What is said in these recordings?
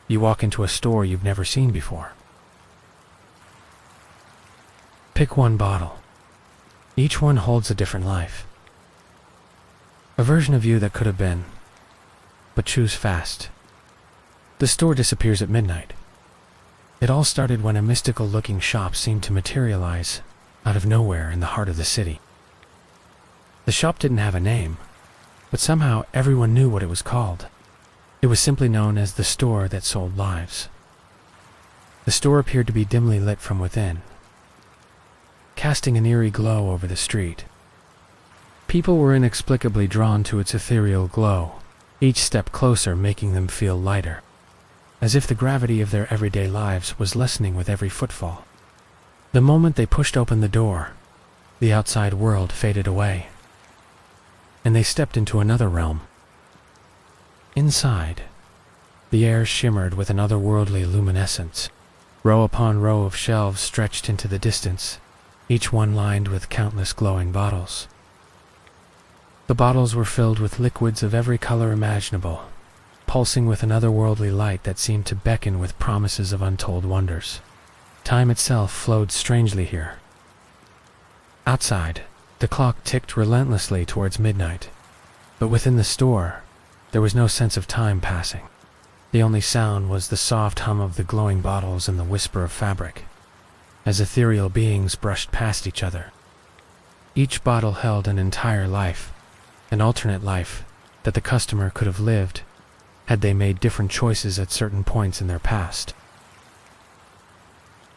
You walk into a store you've never seen before. Pick one bottle. Each one holds a different life. A version of you that could have been, but choose fast. The store disappears at midnight. It all started when a mystical-looking shop seemed to materialize out of nowhere in the heart of the city. The shop didn't have a name, but somehow everyone knew what it was called. It was simply known as the store that sold lives. The store appeared to be dimly lit from within, casting an eerie glow over the street. People were inexplicably drawn to its ethereal glow, each step closer making them feel lighter, as if the gravity of their everyday lives was lessening with every footfall. The moment they pushed open the door, the outside world faded away, and they stepped into another realm. Inside, the air shimmered with an otherworldly luminescence. Row upon row of shelves stretched into the distance, each one lined with countless glowing bottles. The bottles were filled with liquids of every color imaginable, pulsing with an otherworldly light that seemed to beckon with promises of untold wonders. Time itself flowed strangely here. Outside, the clock ticked relentlessly towards midnight, but within the store, there was no sense of time passing. The only sound was the soft hum of the glowing bottles and the whisper of fabric, as ethereal beings brushed past each other. Each bottle held an entire life, an alternate life that the customer could have lived had they made different choices at certain points in their past.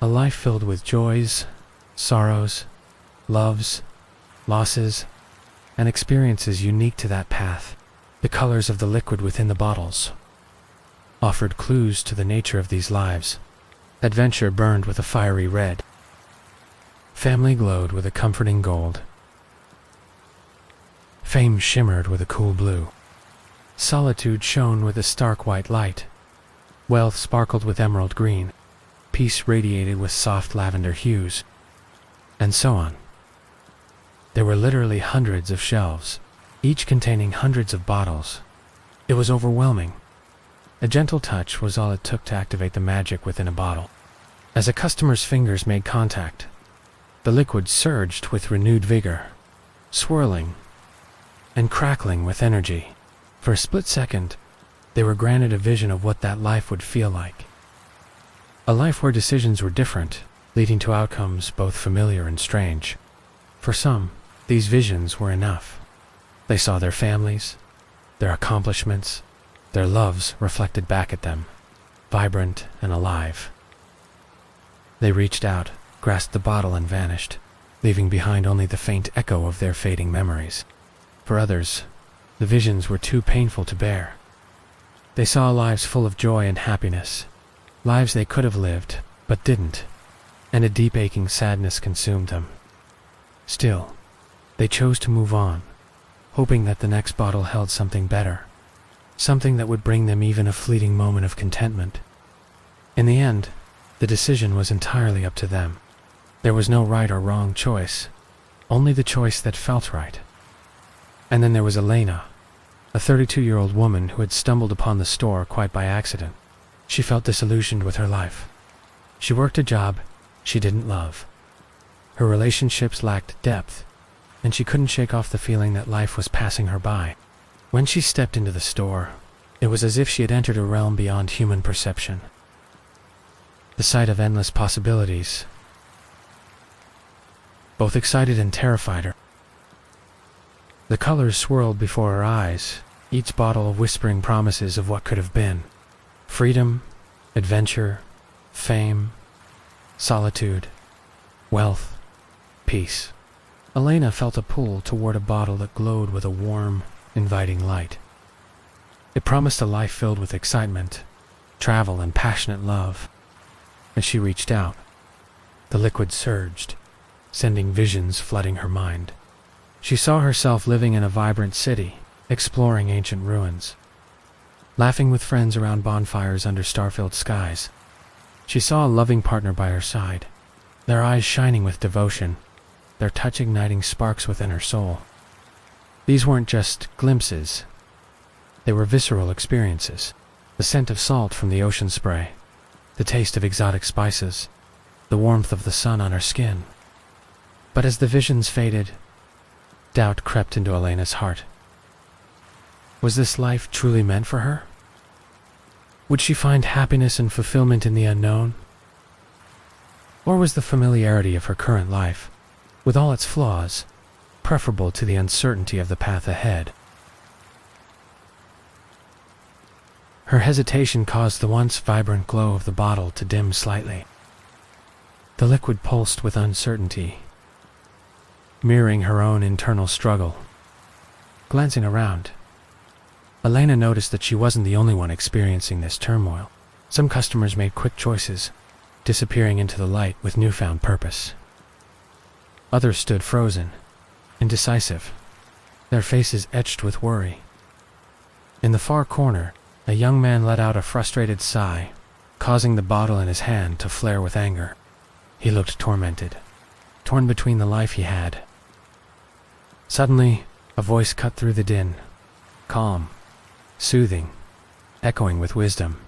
A life filled with joys, sorrows, loves, losses, and experiences unique to that path. The colors of the liquid within the bottles offered clues to the nature of these lives. Adventure burned with a fiery red. Family glowed with a comforting gold. Fame shimmered with a cool blue. Solitude shone with a stark white light. Wealth sparkled with emerald green. Peace radiated with soft lavender hues. And so on. There were literally hundreds of shelves, each containing hundreds of bottles. It was overwhelming. A gentle touch was all it took to activate the magic within a bottle. As a customer's fingers made contact, the liquid surged with renewed vigor, swirling and crackling with energy. For a split second, they were granted a vision of what that life would feel like. A life where decisions were different, leading to outcomes both familiar and strange. For some, these visions were enough. They saw their families, their accomplishments, their loves reflected back at them, vibrant and alive. They reached out, grasped the bottle and vanished, leaving behind only the faint echo of their fading memories. For others, the visions were too painful to bear. They saw lives full of joy and happiness, lives they could have lived, but didn't, and a deep aching sadness consumed them. Still, they chose to move on, hoping that the next bottle held something better, something that would bring them even a fleeting moment of contentment. In the end, the decision was entirely up to them. There was no right or wrong choice, only the choice that felt right. And then there was Elena, a 32-year-old woman who had stumbled upon the store quite by accident. She felt disillusioned with her life. She worked a job she didn't love. Her relationships lacked depth, and she couldn't shake off the feeling that life was passing her by. When she stepped into the store, it was as if she had entered a realm beyond human perception. The sight of endless possibilities both excited and terrified her. The colors swirled before her eyes, each bottle whispering promises of what could have been. Freedom, adventure, fame, solitude, wealth, peace. Elena felt a pull toward a bottle that glowed with a warm, inviting light. It promised a life filled with excitement, travel, and passionate love. As she reached out, the liquid surged, sending visions flooding her mind. She saw herself living in a vibrant city, exploring ancient ruins, laughing with friends around bonfires under star-filled skies. She saw a loving partner by her side, their eyes shining with devotion, their touch igniting sparks within her soul. These weren't just glimpses, they were visceral experiences. the scent of salt from the ocean spray, the taste of exotic spices, the warmth of the sun on her skin. But as the visions faded, doubt crept into Elena's heart. Was this life truly meant for her? Would she find happiness and fulfillment in the unknown? Or was the familiarity of her current life, with all its flaws, preferable to the uncertainty of the path ahead? Her hesitation caused the once vibrant glow of the bottle to dim slightly. The liquid pulsed with uncertainty, mirroring her own internal struggle. Glancing around, Elena noticed that she wasn't the only one experiencing this turmoil. Some customers made quick choices, disappearing into the light with newfound purpose. Others stood frozen, indecisive, their faces etched with worry. In the far corner, a young man let out a frustrated sigh, causing the bottle in his hand to flare with anger. He looked tormented, torn between the life he had. Suddenly, a voice cut through the din, calm, soothing, echoing with wisdom.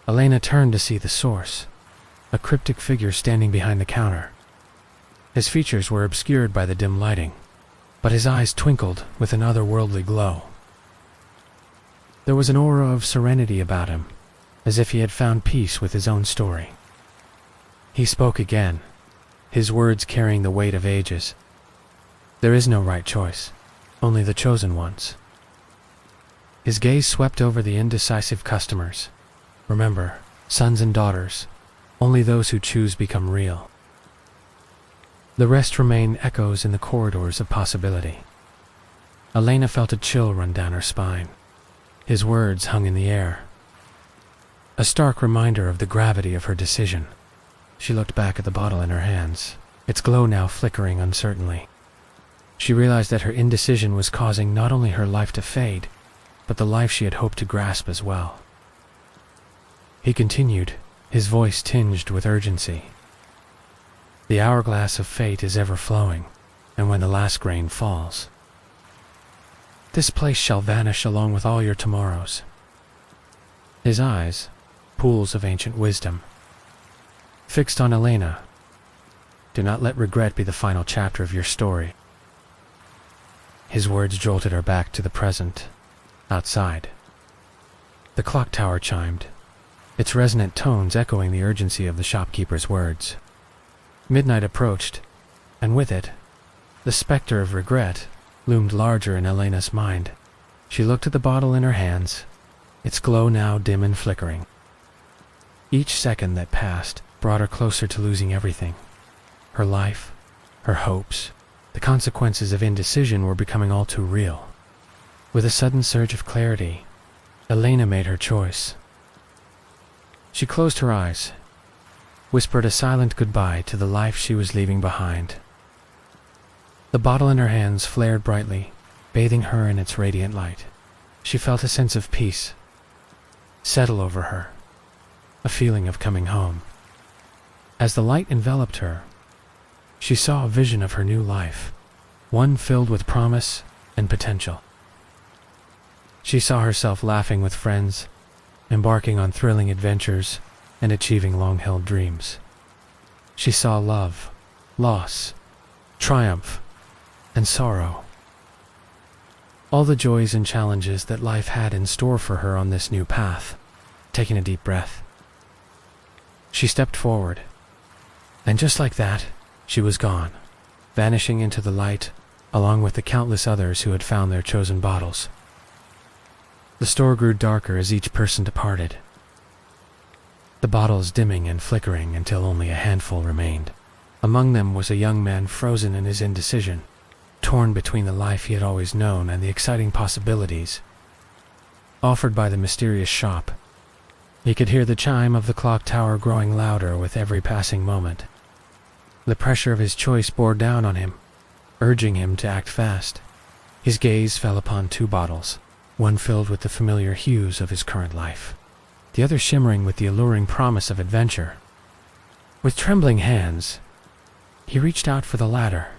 Elena turned to see the source, a cryptic figure standing behind the counter. His features were obscured by the dim lighting, but his eyes twinkled with an otherworldly glow. There was an aura of serenity about him, as if he had found peace with his own story. He spoke again, his words carrying the weight of ages. There is no right choice, only the chosen ones. His gaze swept over the indecisive customers. Remember, sons and daughters, only those who choose become real. The rest remain echoes in the corridors of possibility. Elena felt a chill run down her spine. His words hung in the air, a stark reminder of the gravity of her decision. She looked back at the bottle in her hands, its glow now flickering uncertainly. She realized that her indecision was causing not only her life to fade, but the life she had hoped to grasp as well. He continued, his voice tinged with urgency. The hourglass of fate is ever flowing, and when the last grain falls, this place shall vanish along with all your tomorrows. His eyes, pools of ancient wisdom, fixed on Elena. Do not let regret be the final chapter of your story. His words jolted her back to the present, outside. The clock tower chimed, its resonant tones echoing the urgency of the shopkeeper's words. Midnight approached, and with it, the specter of regret loomed larger in Elena's mind. She looked at the bottle in her hands, its glow now dim and flickering. Each second that passed brought her closer to losing everything. Her life, her hopes, the consequences of indecision were becoming all too real. With a sudden surge of clarity, Elena made her choice. She closed her eyes, whispered a silent goodbye to the life she was leaving behind. The bottle in her hands flared brightly, bathing her in its radiant light. She felt a sense of peace settle over her, a feeling of coming home. As the light enveloped her, she saw a vision of her new life, one filled with promise and potential. She saw herself laughing with friends, embarking on thrilling adventures, and achieving long-held dreams. She saw love, loss, triumph, and sorrow. All the joys and challenges that life had in store for her on this new path. Taking a deep breath, she stepped forward, and just like that, she was gone, vanishing into the light along with the countless others who had found their chosen bottles. The store grew darker as each person departed, the bottles dimming and flickering until only a handful remained. Among them was a young man frozen in his indecision, torn between the life he had always known and the exciting possibilities offered by the mysterious shop. He could hear the chime of the clock tower growing louder with every passing moment. The pressure of his choice bore down on him, urging him to act fast. His gaze fell upon two bottles, one filled with the familiar hues of his current life, the other shimmering with the alluring promise of adventure. With trembling hands, he reached out for the latter,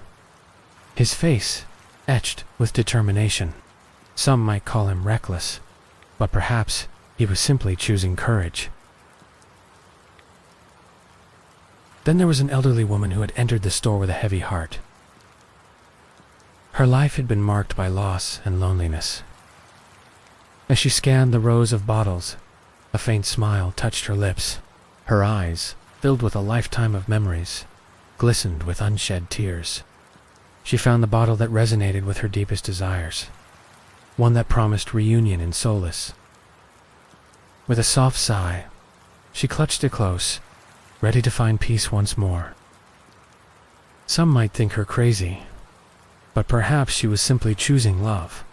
his face etched with determination. Some might call him reckless, but perhaps He was simply choosing courage. Then there was an elderly woman who had entered the store with a heavy heart. Her life had been marked by loss and loneliness. As she scanned the rows of bottles, a faint smile touched her lips. Her eyes, filled with a lifetime of memories, glistened with unshed tears. She found the bottle that resonated with her deepest desires, one that promised reunion and solace. With a soft sigh, she clutched it close, ready to find peace once more. Some might think her crazy, but perhaps she was simply choosing love.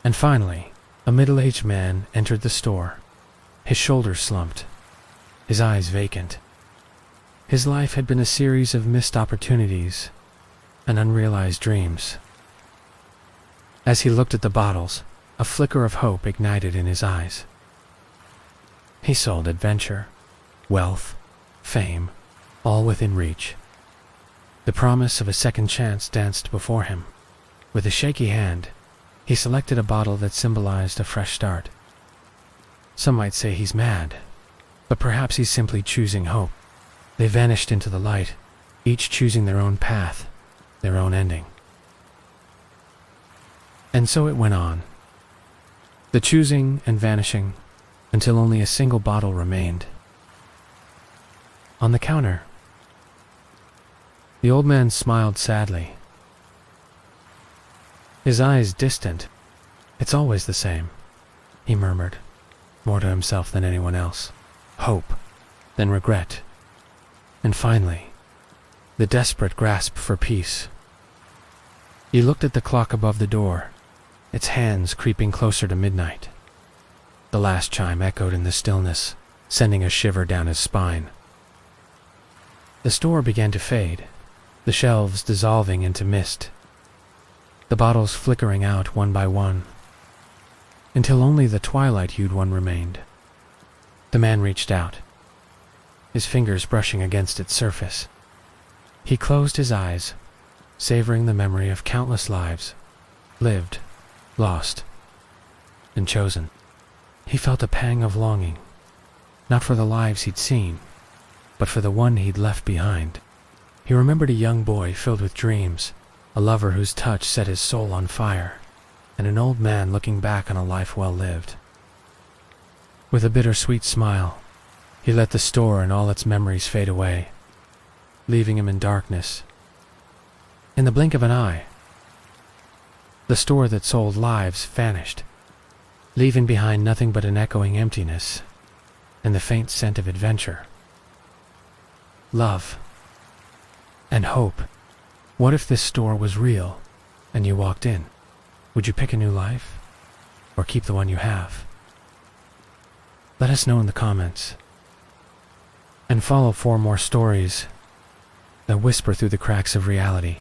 And finally, a middle-aged man entered the store, his shoulders slumped, his eyes vacant. His life had been a series of missed opportunities and unrealized dreams. As he looked at the bottles, a flicker of hope ignited in his eyes. He sold adventure, wealth, fame, all within reach. The promise of a second chance danced before him. With a shaky hand, he selected a bottle that symbolized a fresh start. Some might say he's mad, but perhaps he's simply choosing hope. They vanished into the light, each choosing their own path, their own ending. And so it went on, the choosing and vanishing, until only a single bottle remained. On the counter, the old man smiled sadly, his eyes distant. "It's always the same," he murmured, more to himself than anyone else. Hope, then regret, and finally, the desperate grasp for peace. He looked at the clock above the door, its hands creeping closer to midnight. The last chime echoed in the stillness, sending a shiver down his spine. The store began to fade, the shelves dissolving into mist, the bottles flickering out one by one, until only the twilight-hued one remained. The man reached out, his fingers brushing against its surface. He closed his eyes, savoring the memory of countless lives, lived, lost, and chosen. He felt a pang of longing, not for the lives he'd seen, but for the one he'd left behind. He remembered a young boy filled with dreams, a lover whose touch set his soul on fire, and an old man looking back on a life well lived. With a bittersweet smile, he let the store and all its memories fade away, leaving him in darkness. In the blink of an eye, the store that sold lives vanished, leaving behind nothing but an echoing emptiness and the faint scent of adventure, love, and hope. What if this store was real and you walked in? Would you pick a new life or keep the one you have? Let us know in the comments, and follow for more stories that whisper through the cracks of reality.